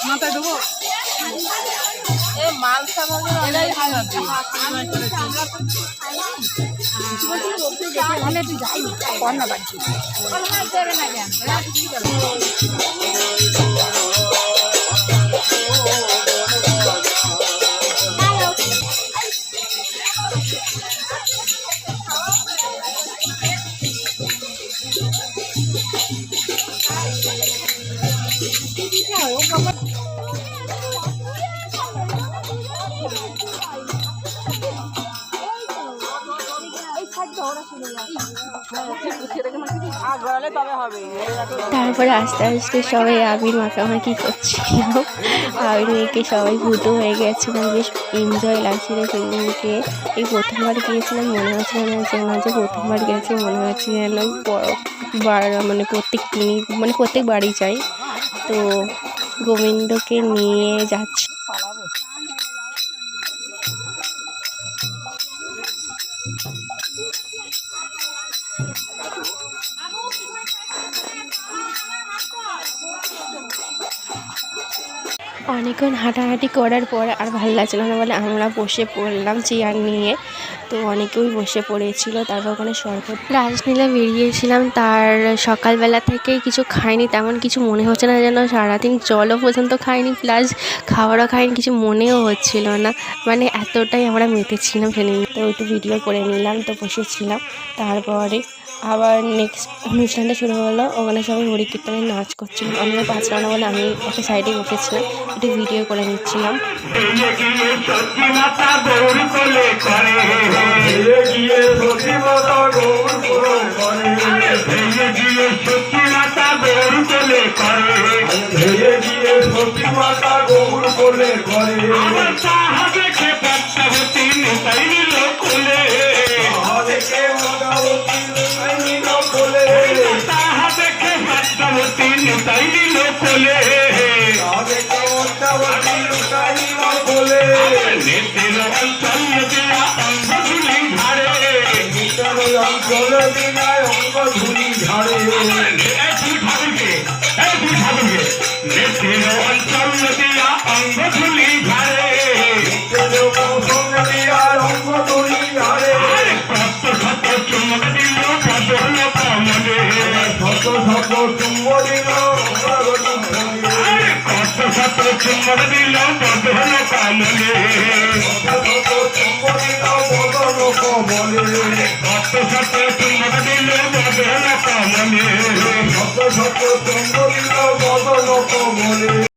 মাথায় দেবো মালসা তারপরে আস্তে আস্তে সবাই আবির মাখামাখি করছিল। আবির মেয়েকে সবাই ভূত হয়ে গেছিল, বেশ এনজয় লাগছিল সেদিনকে। এই প্রথমবার গিয়েছিলাম, মনে হচ্ছিল না যে মাঝে প্রথমবার গেছে, মনে হচ্ছে যেন মানে প্রত্যেক বাড়ি যাই। তো গোবিন্দকে নিয়ে যাচ্ছি। অনেকক্ষণ হাঁটাহাঁটি করার পর আর ভালো লাগছিল না বলে আমরা বসে পড়লাম চেয়ার নিয়ে। তো অনেকেই বসে পড়েছিল। তারপর ওখানে শরবত রাজনীলা বেরিয়েছিলাম। তার সকালবেলা থেকেই কিছু খাইনি, তেমন কিছু মনে হচ্ছে না, যেন সারাদিন জলও পর্যন্ত খাইনি, প্লাস খাওয়ারও খাইনি, কিছু মনেও হচ্ছিল না, মানে এতটাই আমরা মেতেছিলাম সেদিন। তো একটু ভিডিও করে নিলাম, তো বসেছিলাম। তারপরে আবার নেক্সট অনুষ্ঠানটা শুরু হলো। ওখানে সবাই হরি কীর্তনে নাচ করছিলাম, আমিও পাচ্ছিলাম না বলে আমি একটা সাইডে বসেছিলাম, একটু ভিডিও করে নিচ্ছিলাম।